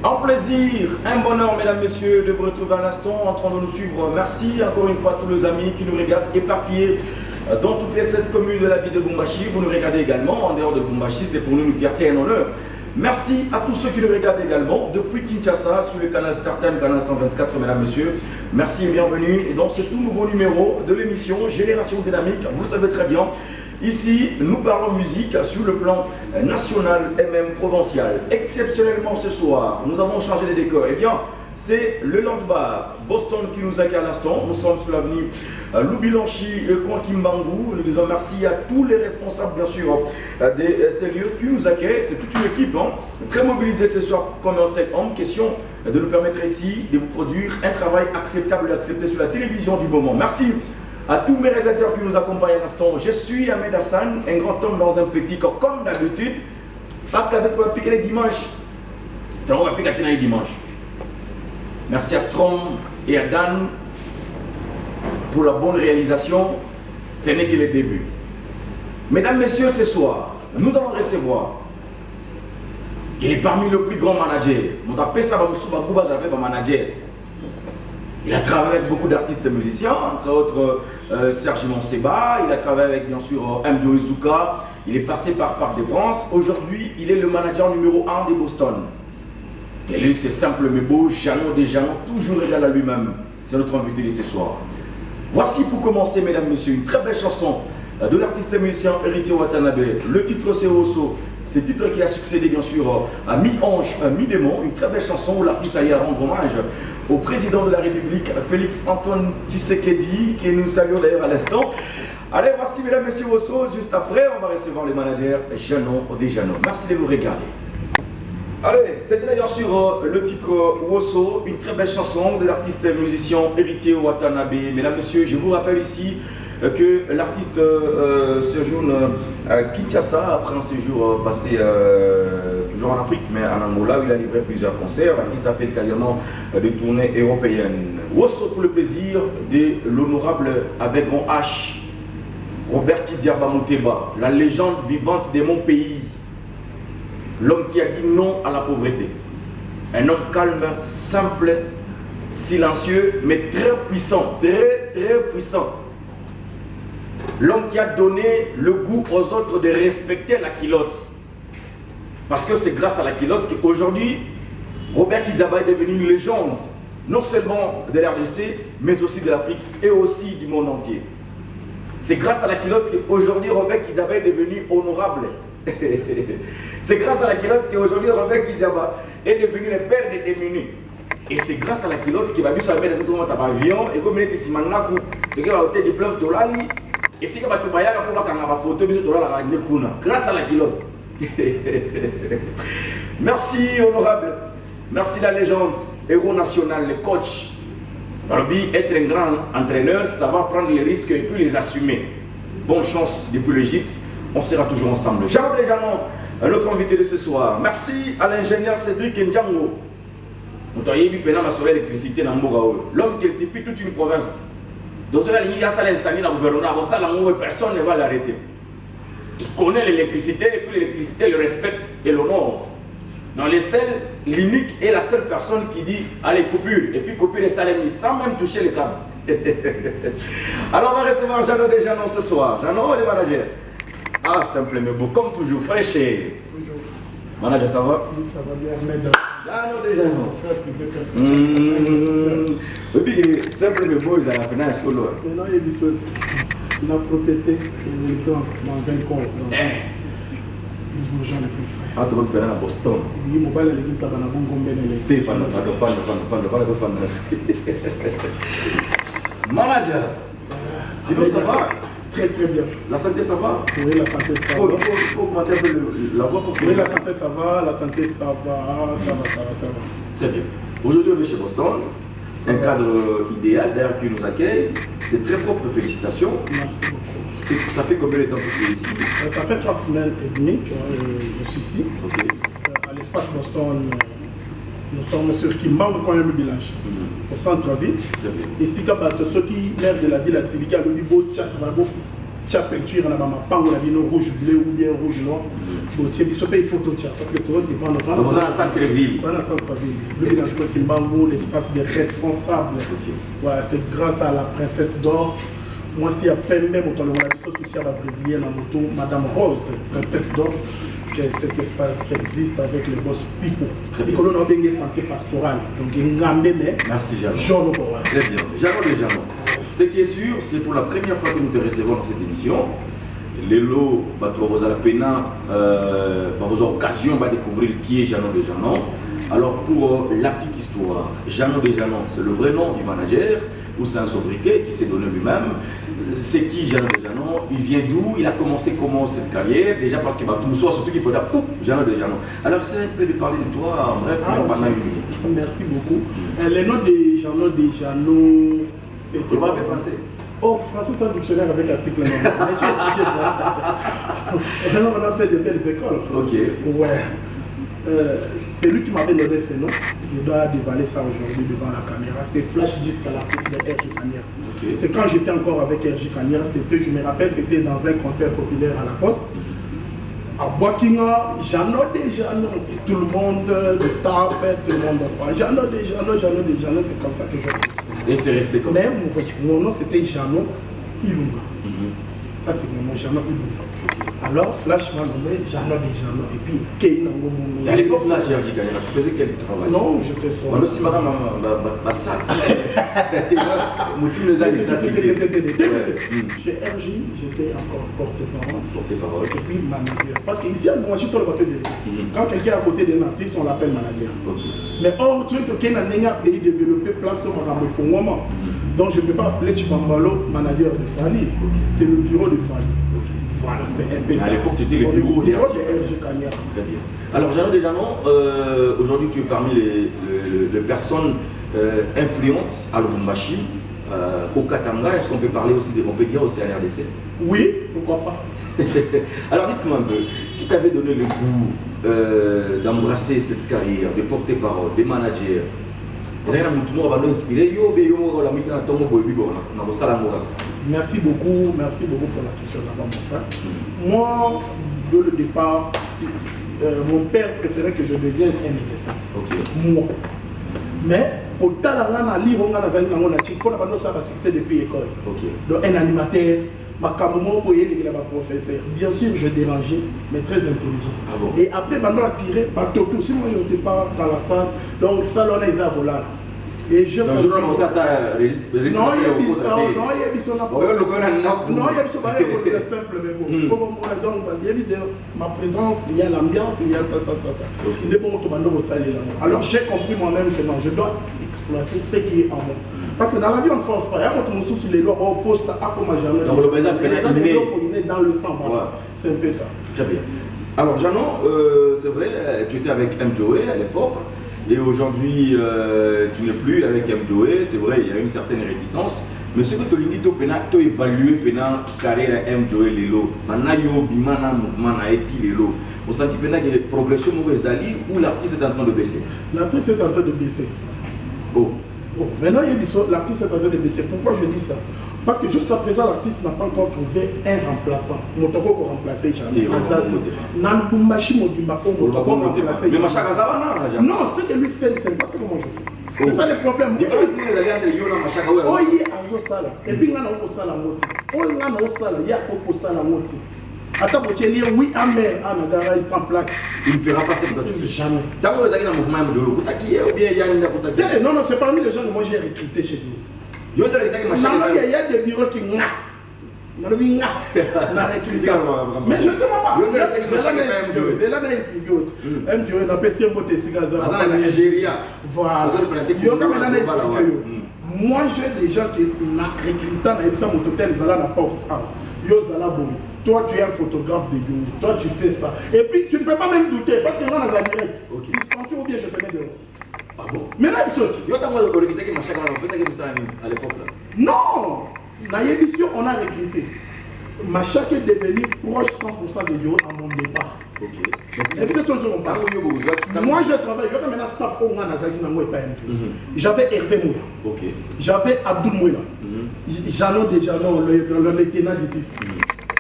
Un plaisir, un bonheur, mesdames, messieurs, de vous retrouver à l'instant en train de nous suivre. Merci encore une fois à tous les amis qui nous regardent éparpillés dans toutes les 7 communes de la ville de Lubumbashi. Vous nous regardez également en dehors de Lubumbashi, c'est pour nous une fierté et un honneur. Merci à tous ceux qui nous regardent également depuis Kinshasa sur le canal StarTime, canal 124, mesdames, messieurs. Merci et bienvenue dans ce tout nouveau numéro de l'émission Génération Dynamique. Vous le savez très bien. Ici, nous parlons musique sur le plan national et même provincial. Exceptionnellement ce soir, nous avons changé les décors. Eh bien, c'est le Land Bar Boston qui nous accueille à l'instant. Nous sommes sur l'avenue Lubilanchi et Kwankimbangu. Nous disons merci à tous les responsables, bien sûr, de ces lieux qui nous accueillent. C'est toute une équipe très mobilisée ce soir comme un seul homme. Question de nous permettre ici de vous produire un travail acceptable et accepté sur la télévision du moment. Merci à tous mes réalisateurs qui nous accompagnent à l'instant. Je suis Ahmed Hassan, un grand homme dans un petit corps, comme d'habitude. Pas qu'avec on va piquer les dimanches. On va piquer les dimanches. Merci à Strom et à Dan pour la bonne réalisation. Ce n'est que le début. Mesdames, messieurs, ce soir, nous allons recevoir. Il est parmi les plus grands managers. Nous appelons ça un manager. Il a travaillé avec beaucoup d'artistes musiciens, entre autres Serge Monseba, il a travaillé avec bien sûr M. Izuka, il est passé par Parc des Princes. Aujourd'hui, il est le manager numéro 1 de Boston. Et lui, c'est simple mais beau, Jeannot des Jeannot, toujours égal à lui-même. C'est notre invité de ce soir. Voici pour commencer, mesdames, messieurs, une très belle chanson de l'artiste musicien Héritier Watanabe. Le titre c'est Osso. C'est le titre qui a succédé bien sûr à Mi-Ange, Mi-Démon, une très belle chanson où l'artiste a eu à rendre hommage au président de la République, Félix Antoine Tshisekedi, que nous saluons d'ailleurs à l'instant. Allez, voici mesdames, messieurs, Osso. Juste après, on va recevoir les managers Jeannot des Jeannot. Merci de vous regarder. Allez, c'était bien sûr le titre Wosso, une très belle chanson de l'artiste musicien Héritier Watanabe. Mesdames, messieurs, je vous rappelle ici que l'artiste séjourne à Kinshasa après un séjour passé toujours en Afrique, mais en Angola où il a livré plusieurs concerts. L'artiste a fait également des tournées européennes. Wosso pour le plaisir de l'honorable avec grand H, Robert Kidiaba Mouteba, la légende vivante de mon pays. L'homme qui a dit non à la pauvreté. Un homme calme, simple, silencieux, mais très puissant. Très, très puissant. L'homme qui a donné le goût aux autres de respecter la culotte. Parce que c'est grâce à la culotte qu'aujourd'hui, Robert Kidiaba est devenu une légende. Non seulement de l'RDC, mais aussi de l'Afrique et aussi du monde entier. C'est grâce à la culotte qu'aujourd'hui, Robert Kidiaba est devenu honorable. C'est grâce à la culotte qu'aujourd'hui Robert Kidiaba est devenu le père des démunis. Et c'est grâce à la culotte qu'il va bien sur la mer des autres avions et comme il était si maintenant que va ôter des fleuves de l'ali et si que va te bailler pour voir qu'on a ma photo bien sur la grâce à la culotte. Merci honorable, merci la légende, héros national, le coach. Alors être un grand entraîneur, savoir prendre les risques et puis les assumer. Bonne chance depuis l'Égypte. On sera toujours ensemble. Jeannot des Jeannot, notre invité de ce soir. Merci à l'ingénieur Cédric Ndjango. Nous avons vu sur l'électricité dans Mbogao. L'homme qui électrifie toute une province. Dans ce cas, il y a ça l'incendie dans le gouvernement. Personne ne va l'arrêter. Il connaît l'électricité et puis l'électricité le respecte et l'honore. Dans les selles, l'unique est la seule personne qui dit allez, coupure. Et puis coupure les salés sans même toucher les câbles. Alors on va recevoir Jeannot des Jeannot ce soir. Jeannot, le manager. Ah, simple mais beau, comme toujours, fraîche. Bonjour. Manager, ça va? Oui, ça va bien, Ahmed. Jeannot des Jeannot. Oui, simple mais beau, ils ont appris un solo. Maintenant, il y a des choses. La propriété et l'élégance dans un corps. Nous sommes les gens les plus frais. Ah, tu vas te faire à Boston. Oui, mon père, il dit que tu as un bon gombé. T'es pas Manager. Sinon, ça va? Très très bien. La santé ça va? Oui, la santé ça va. Il faut augmenter un peu la voix pour que... Oui, la santé ça va, ça va. Très bien. Aujourd'hui on est chez Boston, un cadre idéal d'ailleurs qui nous accueille. C'est très propre, félicitations. Merci beaucoup. Ça fait combien de temps que tu es ici? Ça fait 3 semaines et demie que je suis ici. Okay. À l'espace Boston, nous sommes sur Kimbangu quand même le village, au centre-ville. Ici, ceux qui l'air de la ville à Siliga, le Libo, Tchak, Vago, tu as peinture, on a pas rouge bleu ou bien rouge noir. Donc tu as une photo, parce que tout dépend de dans la centre-ville. Dans la centre-ville. Le village de Kimbangu, l'espace des responsables. Voilà, c'est grâce à la princesse d'or. Moi, si à peine même autant de la sociale brésilienne en moto, Madame Rose, princesse d'or, que cet espace existe avec le boss Pipo. On a bien santé pastorale. Donc, il y a merci, Jean. Très bien. Jean. Ce qui est sûr, c'est pour la première fois que nous te recevons dans cette émission. Les lots, vous avez la peine, vous avez l'occasion de découvrir qui est Jeannot de Janon. Alors, pour la petite histoire, Jeannot de Janon, c'est le vrai nom du manager, ou c'est un sobriquet qui s'est donné lui-même. C'est qui Jeannot de Janon? Il vient d'où? Il a commencé comment cette carrière? Déjà parce qu'il va tout soit surtout qu'il peut dire Jeannot de Janon. Alors, c'est un peu de parler de toi en bref, pendant une minute. Merci beaucoup. Le nom de Jeannot de Janon, c'est. Tu parles français? Oh, français sans dictionnaire avec l'article. On a fait de belles écoles. Ok. Ouais. C'est lui qui m'avait donné ce nom. Je dois dévaler ça aujourd'hui devant la caméra. C'est Flash jusqu'à l'artiste de R.J. Kanyera. Okay. C'est quand j'étais encore avec R.J. Kanyera, je me rappelle, c'était dans un concert populaire à la Poste. À Boakinga, Jeannot de Janon, tout le monde, le staff, tout le monde croit. Jeannot de Janon, c'est comme ça que je. Et c'est resté comme ça. Mais mon nom c'était Jeannot Ilunga. Ça c'est mon nom, Jeannot Ilunga. Alors Flash m'a nommé Jeannot de Janon. Et puis Kei Nango mon. À l'époque là, tu faisais quel travail? Non, j'étais sur. On aussi madame ma salle. Chez RJ, j'étais encore porte-parole. Et puis manager. Parce qu'ici, moi je suis tout le bateau de quand quelqu'un est à côté d'un artiste, on l'appelle manager. Mais or, truc que n'a pas pays développé place au Marambo Fongoma. Donc je ne peux pas appeler Chibambalo manager de Fali. C'est le bureau de Fali. Voilà, c'est un peu ça. À l'époque, tu étais le bureau de RJ Kanyera. Très bien. Alors, Jeannot de Janon, aujourd'hui, tu es parmi les personnes influentes à Lubumbashi, au Katanga. Est-ce qu'on peut parler aussi, on peut dire au CNRDC? Oui, pourquoi pas. Alors, dites-moi un peu, qui t'avait donné le goût d'embrasser cette carrière, de porter parole, de manager? Merci beaucoup pour la question d'abord, mon frère. Moi, dès le départ, mon père préférait que je devienne un médecin. Moi. Mais au talent, à lire, on a un succès depuis l'école. Donc, un animateur, professeur. Bien sûr, je dérangeais, mais très intelligent. Et après, on a tiré partout. Si moi, je ne suis pas dans la salle, donc, salon les a volé. Et je non, je ne sais pas il y a ma présence, il y a l'ambiance, il y a ça. Alors j'ai compris moi-même que non, je dois exploiter ce qui est en moi. Parce que dans la vie, on ne force pas. Il y a un peu sur les lois, on pose ça à comme jamais. Dans le sang, c'est un peu ça. Très bien. Alors, Janon, c'est vrai, tu étais avec M. à l'époque. Et aujourd'hui, tu n'es plus avec M. C'est vrai, il y a une certaine réticence. Mais ce que tu as dit, tu as évalué la carrière M. Lelo. Maintenant, il y a un mouvement qui Lelo. On sent qu'il y a une progression ou l'artiste est en train de baisser? L'artiste est en train de baisser. Oh. Maintenant, l'artiste est en train de baisser. Pourquoi je dis ça? Parce que jusqu'à présent, l'artiste n'a pas encore trouvé un remplaçant. Motoko pour remplacer Jeannot. Non, c'est que lui fait, c'est pas ça comment je fais. C'est ça le problème. Et puis, on a aussi la moitié. On a aussi la moitié. Attends, oui, amer, Anagara, sans plaque. Il ne fera pas cette chose. Jamais. D'abord, vous avez un mouvement de non, c'est parmi les gens que moi j'ai recruté chez nous. Il y a des bureaux qui ont. Mais je ne te pas. C'est là que n'a pas essayé de monter ces gars. Voilà. Moi, j'ai des gens qui ont recruté dans mon hôtel, ils allaient à la porte. Toi, tu es un photographe de Dieu. Toi, tu fais ça. Et puis, tu ne peux pas même douter parce qu'il y en a dans la direct. Suspension ou bien je te mets dehors. Ah bon? Mais là, il saute. Non! Dans l'émission, on a recruté. Machak est devenu proche 100% de Dieu à mon départ. Et peut-être que on parle. Moi, je travaille. Je suis un staff au j'avais Hervé Moula. J'avais Abdou Moula. Janon de Janon, le lieutenant du titre.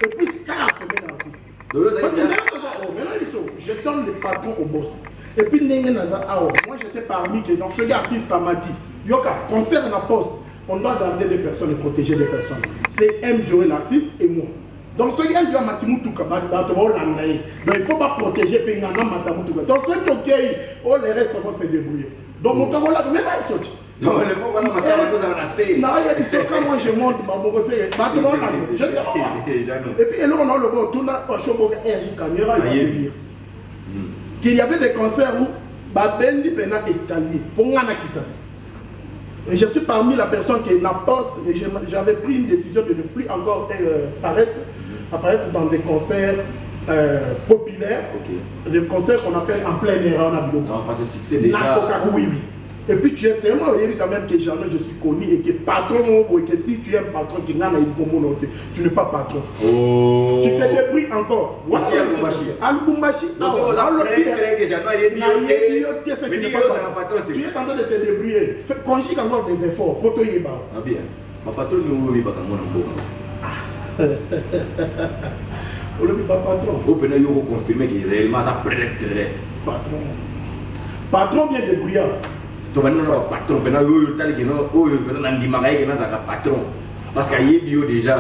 Et puis, c'est un premier artiste. Parce que maintenant, je donne les patrons au boss. Et puis, moi j'étais parmi qui, donc ce artiste m'a dit, Yoka, concert à la poste, on doit garder des personnes et protéger des personnes. C'est M. Joe l'artiste et moi. Donc, ce qui est M. Joe Matimoutuka, donc il ne faut pas protéger Pengana Matamoutuka. Donc, ce qui est OK, les restes vont se débrouiller. Donc, mon temps là, mais là, il saute. Non, le pauvre, non, parce que non, il y a des choses quand moi je monte, je et puis, on a le bon, tout le monde a dire qu'il y avait des concerts où Babendi Pena escalier, pour et je suis parmi la personne qui n'a pas, et j'avais pris une décision de ne plus encore apparaître dans des concerts populaires, des concerts qu'on appelle en plein air en Abidjan. Non, parce que c'est déjà... Oui. Et puis tu es tellement heureux quand même que je suis connu et que patron, et que si tu es un patron qui n'a pas eu tu n'es pas patron. Oh. Tu te débrouilles encore. Ici à Lubumbashi. À Lubumbashi. Tu es en train de te débrouiller. Conjugue encore des efforts pour te y battre. Ah bien. Ma patron nous pas comme mon on le dit pas patron. Au pénal, il faut confirmer qu'il est réellement ça prêtre. Patron. Patron bien débrouillard. Tu vas nous patron, pénal, patron. Parce qu'il y a bio déjà.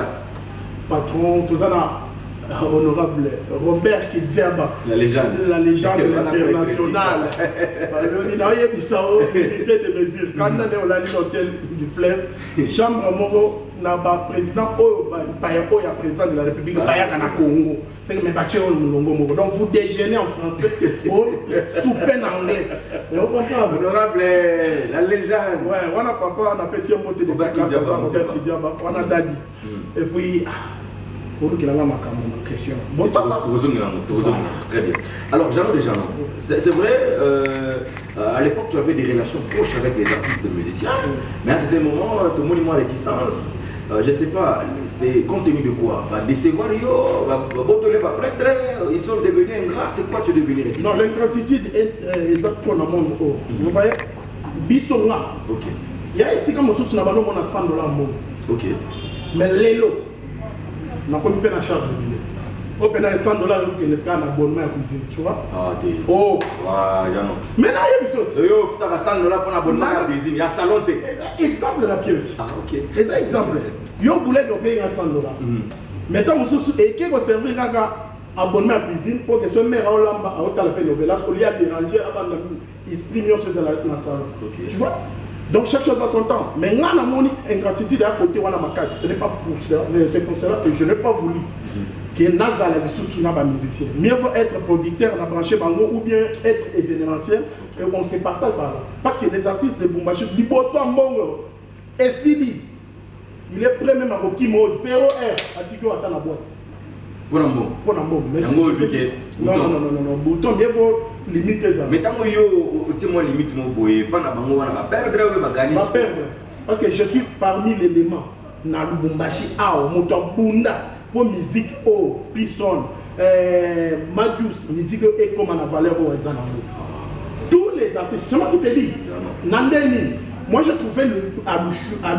Patron, tout ça là. Honorable Robert Kidziaba, la légende internationale. Il a eu unité de mesure. Quand on est à l'hôtel du fleuve, chambre Moro n'a pas président, président de la République, Congo. C'est que mes bâtiments Mulongo. Donc vous déjeunez en français, vous soupez en anglais. Honorable, la légende. Ouais, on a papa, on a petit mot de Robert Kidziaba, on a Dadi. Et puis. Pour qu'il ait ma question. Bon, ça va. Très bien. Alors, Jeannot déjà, c'est vrai, à l'époque, tu avais des relations proches avec les artistes et musiciens, mais à certains moments, tout le monde est réticence. Je ne sais pas, c'est compte tenu de quoi? Décevoir, ils sont devenus ingrats, c'est quoi tu es devenu réticent? Non, l'ingratitude est exactement dans le monde. Vous voyez, Bissonga. Ok. Il y a ici comme on a 100 $. Ok. Mais l'élo. On a pas la charge de billet. On a 100 $, que le plan d'abonnement à cuisine, tu vois. Ah, t'es. Oh, Jeannot. mais là, il y a des choses. Yo, tu as 100 $ pour l'abonnement à cuisine, il y a salon. Exemple de la pièce. Ah, ok. Et ça, exemple. Yo, boulet, on paye 100 $. Maintenant, et qui va servir un abonnement à cuisine pour que ce maire à la peine au village, au lieu de déranger avant l'esprit mieux sur la salon. Tu vois? Donc chaque chose a son temps. Mais moi, la mon ingratitude à côté, on a ma casse. Ce n'est pas pour cela, c'est pour cela que je n'ai pas voulu que Naza la sous n'a pas musicien. Mieux vaut être producteur, on a branché bango ou bien être événementiel et on se partage par là. Parce que les artistes de Bumbashi, ils bossent en bon. Et Sidi, il est prêt même à Rokimo 0R à Tico à la boîte. Pour un mot. Pour un mot. Non, bouton, bien faut limiter ça. Mais tant que tu as limite mon boy, pas na bango na perdre ou gagner. Pas perdre. Parce que je suis parmi les éléments. Na Lubumbashi ao Mutambunda pour musique au Pisson, Madius musique et comme la valeur au Zanambo. Tous les artistes, c'est moi qui te dis. Nandeni. Moi je trouvais à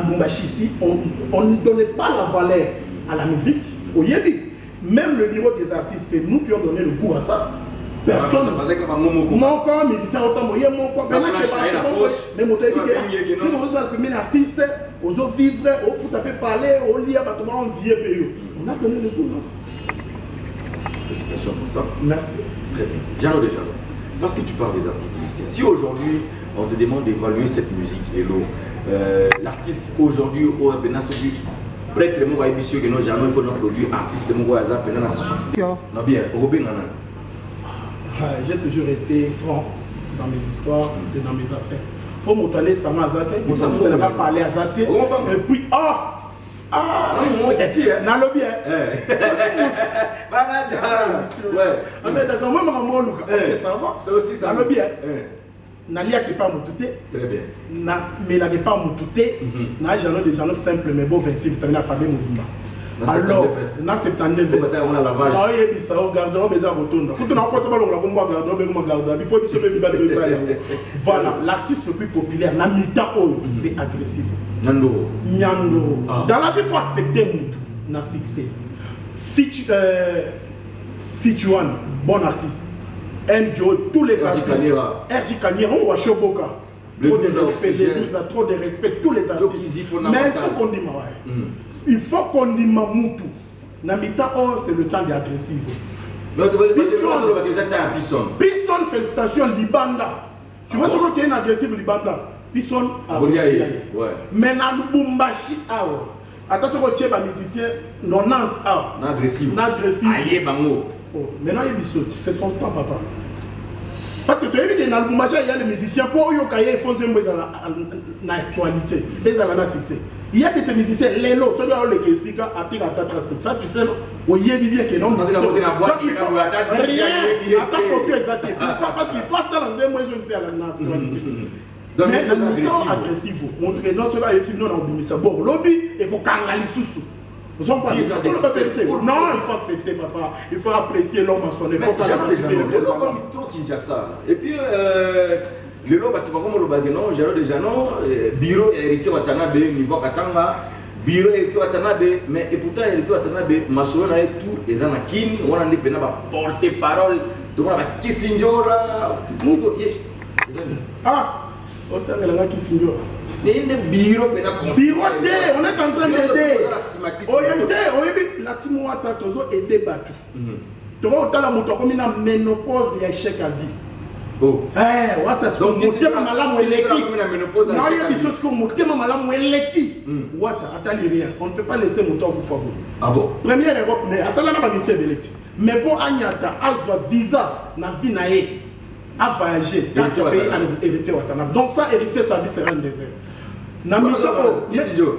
Lubumbashi ici, on ne donnait pas la valeur à la musique. Au Yébi. Même le bureau des artistes, c'est nous qui avons donné le goût à ça. Personne. Mon corps, musicien, autant moyen, mon corps. Mais mon si vous êtes le premier artiste, aux autres vivre, vous tapez parler, au lit, on vient payer. On a donné le goût à ça. Félicitations pour ça. Merci. Très bien. Jeannot déjà, parce que tu parles des artistes musiciens, si aujourd'hui on te demande d'évaluer cette musique, l'artiste aujourd'hui au Benasobi, prêtre mon gars monsieur que nous jamais il faut nous produire artiste mon gars ça pendant la succès. Non bien, Robin Nana. J'ai toujours été franc dans mes histoires et dans mes affaires. Pour m'entendre ça m'a zaté, pour ça vous pas parler à zaté. Et puis non non bien. Ouais. Mais dans un moment ça va. Aussi ça va bien. Nalia qui pas moutouté. Très bien. Mais la qui pas moutouté. Na Jeannot des gens simples mais bon 26 vitamines alphabet Moubumba. Alors, na 79 c'est ça on a lavage. Ah oui, ça au garde-robe des retourne. Quand on a pas ça on la combat garde-robe comme garde-robe. Puis pour se mettre de ça. Voilà, l'artiste le plus populaire na mita c'est agressif. Nyando. Dans la vie faut accepter na succès. Fichuan, bon artiste. Njo, tous les artistes. RJ Kanyera, on voit Shoboka. Trop de respect, trop de respect, tous les artistes. Mais il faut qu'on dise, il faut qu'on dise Mamoutou. Namita, oh, c'est le temps d'agressif. Pisson, félicitations, Libanda. Tu vois ce qu'il y a une agressive Libanda? Pisson, mais dans le Bumbashi, attention, tu es un musicien 90 ans. N'agressif. Allié Bango. Maintenant, il dit c'est son temps, papa. Parce que tu as vu que dans le Bumbashi, il y a des musiciens pour eux qui font l'actualité. Ils ont un succès. Il y a des musiciens, les lots, ceux qui ont le Kessika, ça tu sais, il y a des que non. Donc il faut rien, à ta photo exacte. Pourquoi? Parce qu'il faut ça dans un mois, ils ont à l'actualité. Mais le temps agressif, montre que non, cela est non, on dit ça. Bon, lobby et pour Kangali Soussou. Vous en parlez, non, il faut accepter, papa. Il faut apprécier l'homme à son époque. Et puis, le lot, tu vas comme le bagnon, j'ai déjà non, bureau héritier Watanabe, niveau Katanga, bureau héritier Watanabe, mais et pourtant héritier Watanabe, Masona et tout, les Anakin, on a dit que porte-parole, tout le monde a Kissingora. Ah, autant que la Kissingora. On est en train d'aider. La Timouata Tozo est débattu. Tu vois, autant la moto comme une ménopause et échec à vie. Oh. Eh, wata so mutema malamu eleki. Non, il y a des choses que mutema malamu eleki. Wata atali rien. On ne peut pas laisser mon temps pour favor. Ah bon? Première Europe, mais à cela n'a pas mission d'électi. Mais pour Agnata, azwa visa na vie nae. À voyager, quand tu pays à hériter Watanabe. Donc ça, hériter sa vie sera un désert.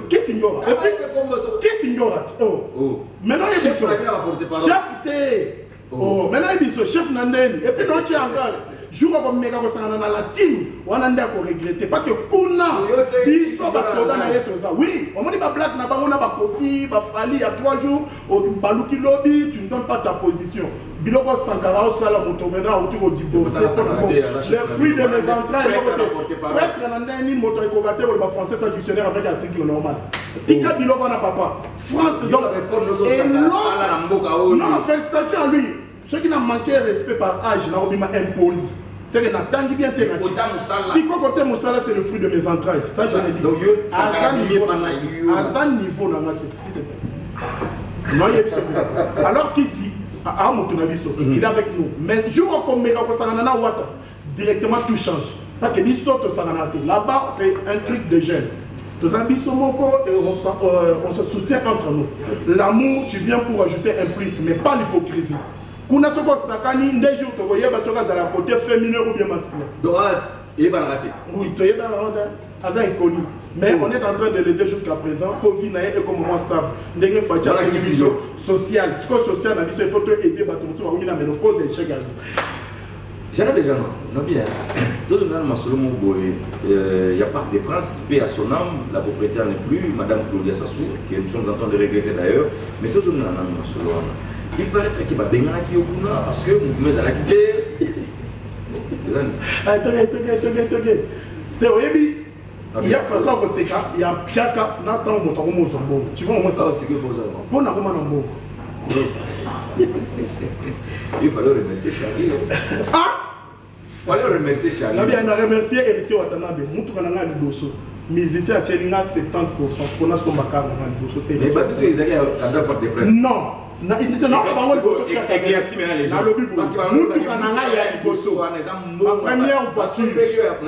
Qu'est-ce qu'il y aura? Qu'est-ce qu'il y aura? Oh. Maintenant, il y a des chef T. Oh, maintenant, il y a des chef Nanden. Et puis, non, tu es encore. Jour où on a la team, on a regretté. Parce que Kuna, ils sont oui, on m'a dit que Black n'a pas Kofi, Fali, il y a 3 jours, au Balouki Lobby, tu ne donnes pas ta position. Biloko Sankara, au Sala, Motomena, autour du divorce. Les fruits de mes entrailles, peut-être un dernier moto écovateur, le français, ça dictionnaire avec l'article normal. Tika Biloko n'a papa. France, donc. Non, félicitations à lui. Ceux qui n'ont manqué respect par âge, n'a pas impoli. C'est que n'attendez bien tes matières. Si côté Moussala, c'est le fruit de mes entrailles. Ça, je l'ai dit. À ça niveau, dans ma s'il te plaît. Non, il y a alors qu'ici, à Motonabiso, il est avec nous. Mais je vois comme Mega Kosanana Wata, directement tout change. Parce que là-bas, c'est un truc de jeunes. Tous amis sont encore et on se soutient entre nous. L'amour, tu viens pour ajouter un plus, mais pas l'hypocrisie. Kuna soko sakani des jours to voyez soka za la côté féminin ou bien masculin. Droite et balraté. Oui, to yeba randa aza inconnu. Mais on est en train de l'aider jusqu'à présent. Covid na et comme moi stable. Ndenge facha social. Ce que social na biso il faut aider bato so ba na ménopause et échec à vie. J'en ai déjà non bien. Dans un masolo mon boy, il y a pas de prince paix à son âme, la propriétaire n'est plus madame Claudia Sassou que nous sommes en train de regretter d'ailleurs, mais tous on a un masolo. Il paraît qu'il va bien qui au bout parce que vous me avez quitté. Attendez. Il y a façon que c'est ça, il y a Piaka, n'attend mon temps au Mozambo. Tu vois au moins ça. C'est que vous avez. Bon, on a comment on il fallait remercier Charlie. Ah! Il fallait remercier Charlie. On a remercié Héritier Watanabe. Moutou Kananga Liboso. Musicien à Tchélinga 70%. On a son macar en Liboso. Mais pas tous les alliés à la porte de presse. Non. Non, pas éclairci maintenant les gens. Parce que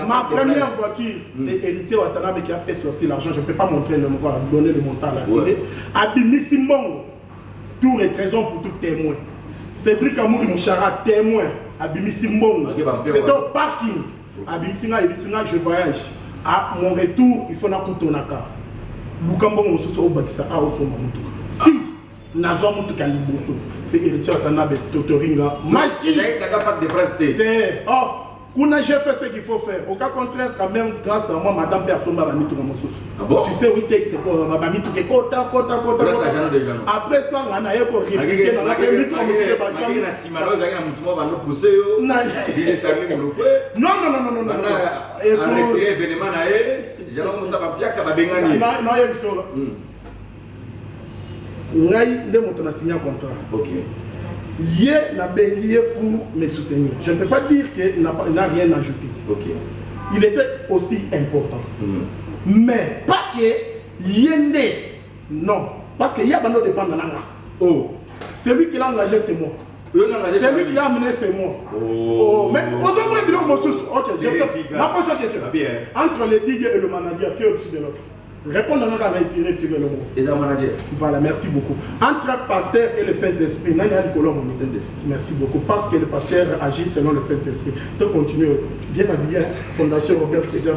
ma première voiture, c'est Héritier Watanabe qui a fait sortir l'argent. Je ne peux pas montrer le montant, donner le montant à la télé. Abimissimo, tour et trésor pour tout témoin. Cédric Amour Mouchara, témoin. Abimissimo, c'est un parking. Abimissima, je voyage. À mon retour, il faut na kutonaka. Lukambo Mosuso Bakisa a au Si Nazo Moutou Kaliboso, c'est Héritier Watanabe, Totoringa, machine. Oh, Kuna j'ai fait ce qu'il faut faire. Au cas contraire, quand même, grâce à moi, madame personne m'a mis tout le monde. Tu sais, oui, c'est quoi? Ma mis tout le monde. Après ça, on a eu pour répliquer dans la mis tout le monde. on a signé un contrat. Ok. Hier, n'a béni pour me soutenir. Je ne peux pas dire qu'il n'a rien ajouté. Ok. Il était aussi important. Mais pas que Yende. Non. Parce qu'il y a un dépend de l'angle. Oh. Celui qui l'a engagé, c'est moi. Celui qui l'a amené, c'est moi. Oh. Mais aujourd'hui, ok, je te la prochaine question. Entre le DJ et le manager, qui est au-dessus de l'autre? Répondre à la réussite sur le mot. Et ça, manager. Voilà, merci beaucoup. Entre le pasteur et le Saint-Esprit, merci beaucoup. Parce que le pasteur agit selon le Saint-Esprit. Tu continues bien habillé, Fondation Robert Pédia.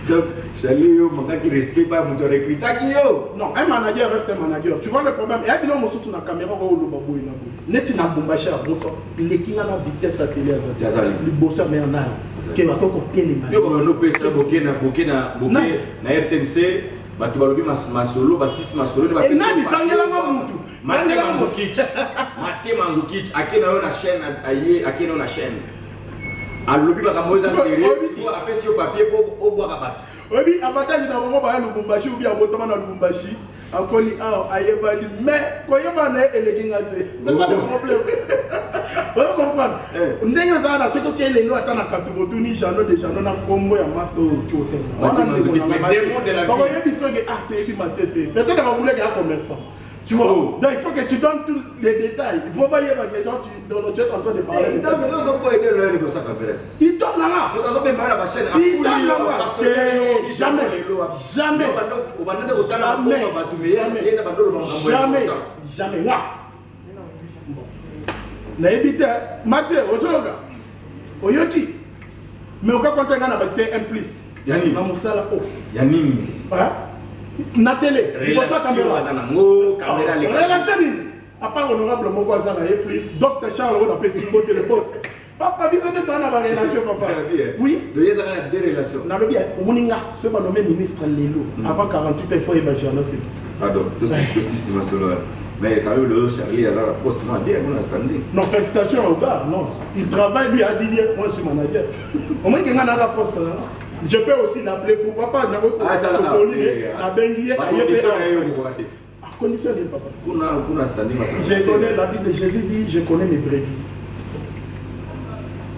Donc, salut, mon qui respecte pas mon recruteur qui yo. Non, un manager reste un manager. Tu vois le problème. Il y a des gens sur la caméra où le babou est là. Net na bombaché à moto. Les qui na vitesse à télé à ça. Le bosseur mais en a. Que va ko télé man. Yo ba no pesa na RTNC. Batu balobi masolo ba six masolo ba pesa. Et nani tangela mutu. Mathieu Manzokic akena yo na chaîne aye akena na chaîne. Alobi bakamoza sérieux pour appeler sur papier pour au boire abat. Oui, avantage na bango ba Lubumbashi ou bien botama na Lubumbashi akoli ayebali mais koyeba na eleginga te. C'est ça le problème. Vous comprenez? Ndenge za na toko ke lelo ata na katubotu ni jano de jano na kombo ya master au hotel. On a des démons de la vie. Ba yebi so ke te yebi matete. Peut-être ba voulait un commerçant. Tu vois, donc il faut que tu donnes tous les détails. Il ne faut pas y avoir des gens dans le chat en train de parler. Il donne là. Il donne là. Il donne là. Jamais. Jamais. Moi. Na évité. Mathieu, Ojoga. Oyoki. Mais au cas quand on a c'est un plus. Yani. Na musala o. Yani. Na télé, relation à part honorable Mogwazana et plus Dr Charles on appelle Simbote le boss. Papa bisous de toi na relation papa. Oui. Il y a des relations. Na lobi o moninga ce ba nommé ministre Lelo avant 48 il faut y avoir journaliste. Pardon, tout c'est ma solo. Mais quand même le Charlie a la poste bien on a standing. Non, félicitations au gars, non. Il travaille lui à Didier, moi je suis manager. Au moins qu'il y a un poste là. Je peux aussi l'appeler pour papa. Condition de papa. Je connais la Bible de Jésus dit je connais mes brebis.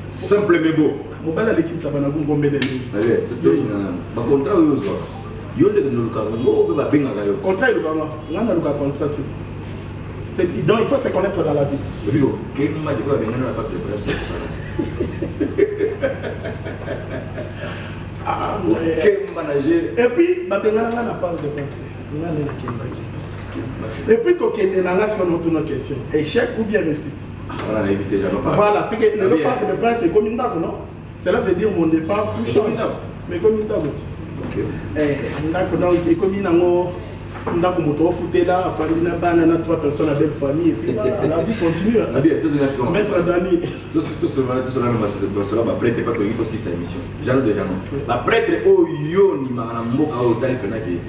Simple mais beau. Mon bel l'équipe ça va nous bomber les lignes. Allez, ba contrat yo zo. Yo de nous le ba benga yo. Contrat le banga. Là on a le contrat. Donc il faut se connaître dans la vie. Rio, quel m'a dit quoi benga na pas de presse. Quel manager. Et puis, ma bengala n'a pas de penser. Et puis, quand on a une question, échec ou bien réussite. Voilà, c'est que le départ de prince c'est comme une dame, non? Cela veut dire mon départ tout change. Mais comme une dame. Ok. Et comme une dame, on a foutu là, famille na 3 personnes avec famille et puis la vie continue. Maître Dani. Tout cela va prêtre pas que aussi sa émission. J'en ai déjà non. La prêtre au yo ni ma mboka au tali penaki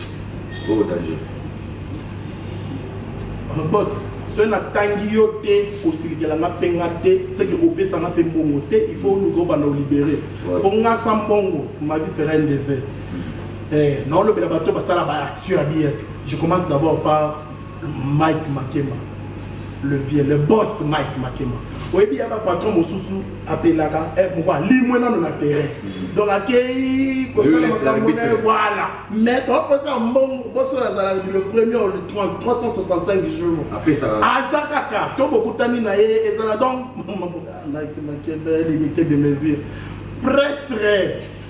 au danger. Boss, ce na tangi yo te possibilité la penga te, c'est que au pesa na pembongo te, il faut nous go ba nous libérer. Ponga sambongo, ma vie sera un désert. Non le bateau ba sala ba action bien. Je commence d'abord par Mike Makema, le vieux, le boss Mike Makema. Oui, il y a un patron Mosusu appelé là, pourquoi l'immoine dans le terrain. Donc, voilà. Mais trop ça, bon, le premier, le 30, 365 jours. Après ça. Azakaka, si on beaucoup de temps, et ça donc, Mike Makema, limité de mesure. Prêtre,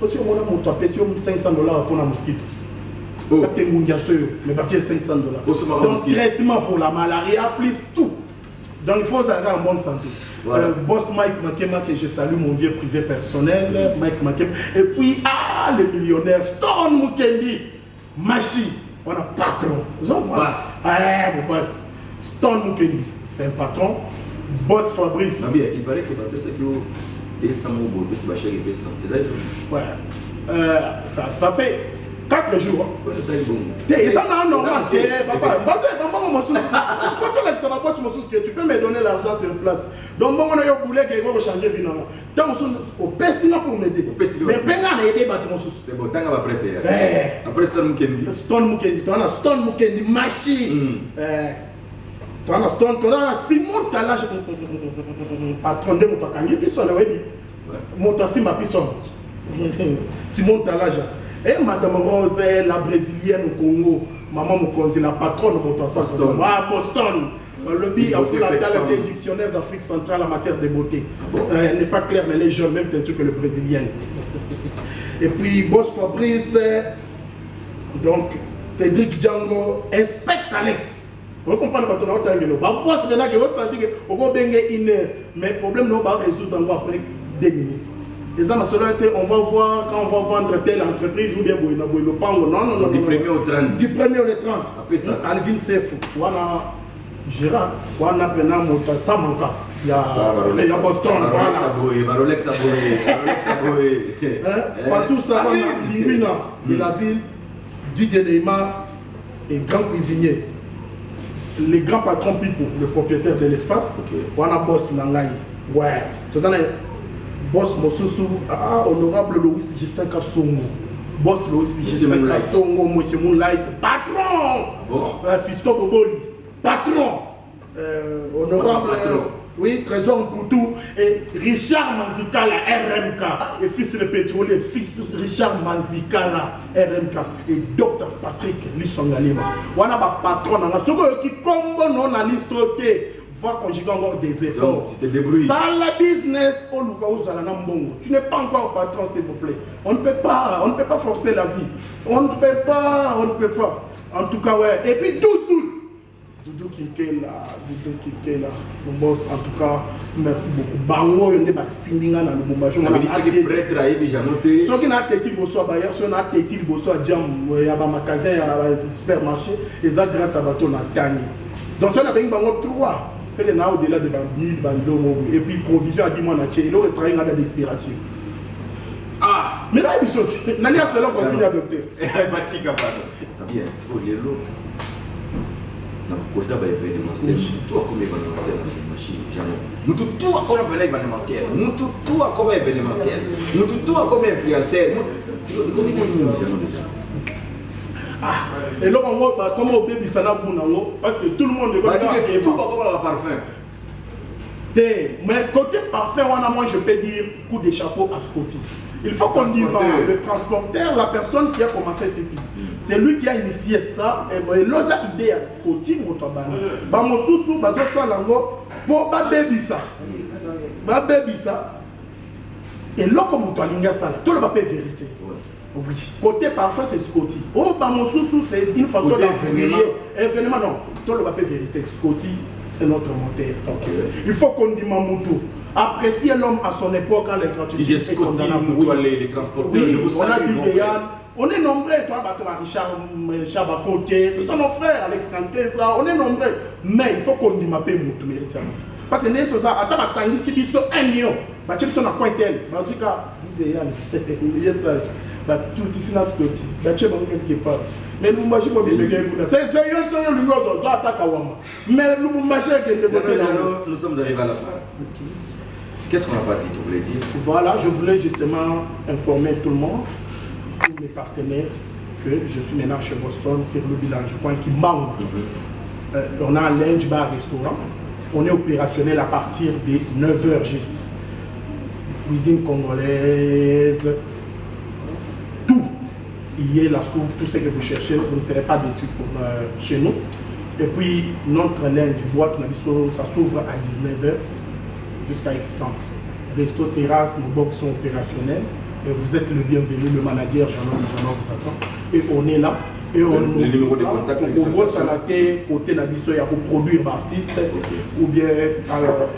aussi on a mon tapé sur $500 pour un mosquito. Parce que mon gars, le papier $500. Donc, traitement pour la malaria, plus tout. Donc, il faut avoir en bonne santé. Voilà. Boss Mike Makema, que je salue, mon vieux privé personnel, Mike Makema. Et puis, le millionnaire, Stone Mukendi, Machi, on a patron. Boss. Boss. Stone Mukendi, c'est un patron. Boss Fabrice. Il paraît que Fabrice, c'est 200 mots, c'est Bachir et 200. Ouais. Ça fait 4 jours. C'est bon. Et ça n'a normal. Papa, tu peux me donner l'argent sur place. Donc, bon, on a eu un boulet qui va changer finalement. Tant au Pessina pour m'aider. Mais Penga a aidé Batmosus. C'est bon, tant qu'on va prêter. Après Stone Mukendi. Stone Mukendi, tu as Stone Mukendi, machine. Tu as Stone, tu as Simon Talage, patron de Moutakangi, puis son Webi. Moutasimba, puis son. Simon Talage. Et Madame Rose, la brésilienne au Congo. Maman Mokonzi, la patronne de Boston. Ah, Boston. Le BI a fait la dictionnaire d'Afrique centrale en matière de beauté. Elle n'est pas claire, mais les gens, même teinture que le brésilien. Et puis, Boss Fabrice, donc Cédric Django, inspecte Alex. Vous comprenez pas ton autre angle. Boss, maintenant que vous sentez que vous avez une heure, mais le problème, nous va résoudre après 2 minutes. Les hommes, on va voir quand on va vendre telle entreprise ou bien le pango. Non. Du 1er au 30. Du 1er au 30. Après ça. Alvin Sefou. Voilà. Gérard. Voilà, maintenant, Samanka. Il y a Boston. Rolex Aboé. Partout ça, on a Linguina de la ville, Didier Neymar et grand cuisinier. Les grands patrons Pipo, le propriétaire de l'espace. On a Boss Nangaï. Ouais. Boss Mosusu, honorable Louis Justin Kassongo. Boss Louis Justin Kassongo, Monsieur Moonlight, patron. Fiston Boboli, patron. Honorable, oui, Trésor Poutou et Richard Manzikala, RMK. Et fils de pétrolier, fils Richard Manzikala, RMK. Et Dr Patrick Lissongalima. On a un patron, qui combo non à liste va conjuguer encore des efforts. Donc, tu te débrouilles. Ça, la business, tu n'es pas encore patron, s'il vous plaît. On ne peut pas forcer la vie. On ne peut pas. En tout cas, ouais. Et puis, 12. Doudou Kikela, mon boss, en tout cas, merci beaucoup. Bango, il y a des signinga dans le Bumbashi. Ça veut dire que prêtre a déjà monté. Ceux qui n'ont pas été bosso à Bayer, ceux qui n'ont pas été bosso à Djam, il y a un magasin, il y a un supermarché, et ça, grâce à Bato, on a gagné. Donc, ça, on a gagné 3. C'est les nains au-delà de Bambi, Bandomo, et puis provision à 10 mois, il aurait travaillé dans l'inspiration. Ah, mais là, il saute. N'allez pas seulement consigne à docteur. Batika, pardon. Bien, c'est pour les lots. Non, quand tu as événementiel, tout a comme événementiel dans la machine, jamais. Nous tout a comme événementiel. Nous tout a comme événementiel. Nous tout a comme influenceur. C'est comme déjà. Ah, et là, comment on peut dire ça parce que tout le monde va dire tout va comme le parfum. Mais côté parfum, moi je peux dire coup de chapeau à Scotty. Il faut qu'on y va. Le transporteur, la personne qui a commencé cette idée, c'est lui qui a initié ça. Et l'autre idée à Scotty, mon sous-sous, pour baby ça. Et là, comme on doit ça, tout le monde peut vérité. Oui. Côté parfum, c'est Scotty. Oh, mon sous-sous, c'est une façon d'envoyer. Événement, non. Tout le monde peut vérité. Scotty, c'est notre moteur. Okay. Il faut qu'on dise Mamoutou. Apprécier l'homme à son époque quand les gratuités sont condamnables. Les transporteurs, oui, on a dit Guyane. On est nombreux, toi, Richard Bakoté, ce sont nos frères, Alex Kanté, ça, on est nombreux. Mais il faut qu'on dise Mamoutou, méritablement. Parce que les gens, attends, ma sangi, si ils sont 1 million, bah, tu es un cointel. Bazuka, dit Guyane. Yes, tout ici dans Scotty. Bah, tu es quelque part. Mais nous mangez pas bien. C'est le attaque à Wama. Mais nous mangez que nous sommes arrivés à la fin. Qu'est-ce qu'on n'a pas dit, tu voulais dire? Voilà, je voulais justement informer tout le monde, tous mes partenaires, que je suis maintenant chez Boston, c'est le bilan, je crois qu'il manque. On a un lunch bar restaurant. On est opérationnel à partir de 9h juste. Cuisine congolaise. Il y a la soupe, tout ce que vous cherchez, vous ne serez pas déçus chez nous. Et puis, notre lunch boîte, ça s'ouvre à 19h jusqu'à X-temps. Resto, terrasse, nos box sont opérationnels. Et vous êtes le bienvenu, le manager, Jean-Noël vous attend. Et on est là. Et on nous numéro de contact. Pour vous salater, côté la mission, il y a pour produire artiste, ou bien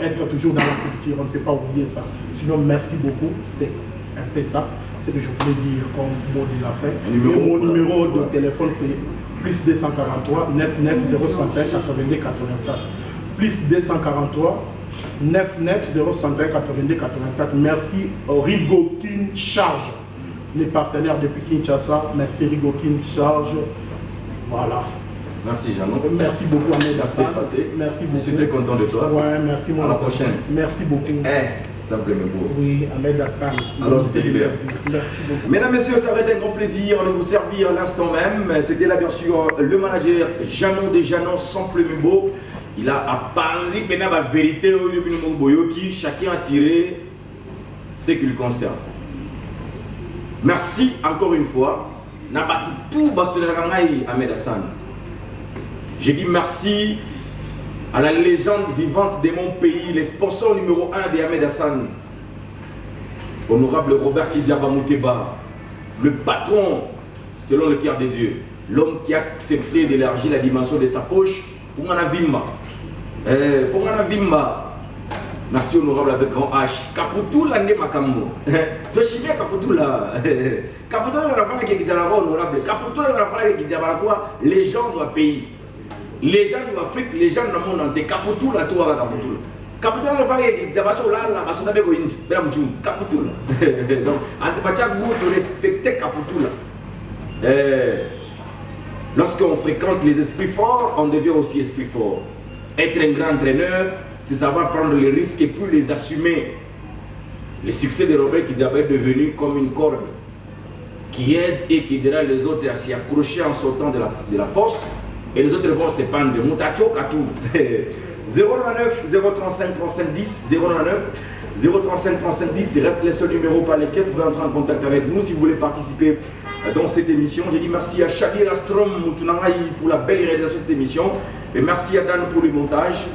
être toujours dans la culture. On ne peut pas oublier ça. Sinon, merci beaucoup. C'est un peu ça. C'est ce que je voulais dire comme mot de la fin. Et mon numéro de téléphone, c'est plus 243 99 061 82 84. Plus 243 99 061 82 84. Merci Rigokin Charge, les partenaires depuis Kinshasa. Merci Rigokin Charge. Voilà. Merci Jeannot. Merci beaucoup Ahmed Hassan. Merci beaucoup. Je suis beaucoup. très content de toi. Ouais, merci mon À la prochaine. Merci beaucoup. Simplement beau. Oui, Ahmed Hassan. Alors je te libère. Merci beaucoup. Mesdames, Messieurs, ça va être un grand plaisir de vous servir à l'instant même. C'était là bien sûr le manager Jeannot de Jeannot Sample Mbo. Il a apparu la vérité qui chacun a tiré ce qui lui concerne. Merci encore une fois. Ahmed Hassan. Je dis merci à la légende vivante de mon pays, le sponsor numéro 1 de Ahmed Hassan, honorable Robert Kidiaba Mouteba, le patron selon le cœur de Dieu, l'homme qui a accepté d'élargir la dimension de sa poche pour Manavimba. Pour Manavimba. Merci honorable avec grand H. Kapoutoula ne makambo. Tu sais bien Kapoutoula. Kapoutoula ne va pas qui est honorable. Kapoutoula ne va pas qui est les gens de pays. Les gens de l'Afrique, les gens du monde entier. Kapoutoula toi Kapoutoula. Kapoutoula ne va pas qui est là là parce qu'on a besoin de Kapoutoula. Donc en tout cas vous respectez Kapoutoula. Lorsqu'on fréquente les esprits forts, on devient aussi esprit fort. Être un grand entraîneur, c'est savoir prendre les risques et puis les assumer. Le succès de Robert Kidiaba est devenu comme une corde qui aide et qui aidera les autres à s'y accrocher en sautant de la force et les autres vont se pendre. 099 035 35 10 099 035 35 10, il reste les seuls numéros par lesquels vous pouvez entrer en contact avec nous si vous voulez participer dans cette émission. J'ai dit merci à Shadir Astrom Moutunangaï pour la belle réalisation de cette émission et merci à Dan pour le montage.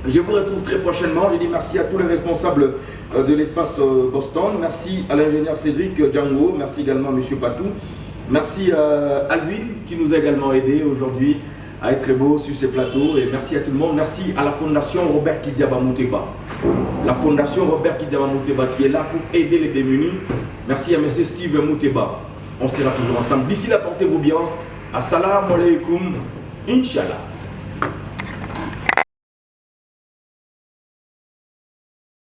Je vous retrouve très prochainement. Je dis merci à tous les responsables de l'espace Boston. Merci à l'ingénieur Cédric Django. Merci également à M. Patou. Merci à Alvin qui nous a également aidé aujourd'hui à être beau sur ces plateaux. Et merci à tout le monde. Merci à la Fondation Robert Kidiaba Mouteba. La Fondation Robert Kidiaba Mouteba qui est là pour aider les démunis. Merci à M. Steve Mouteba. On sera toujours ensemble. D'ici là, portez-vous bien. Assalamu alaikum. Inch'Allah.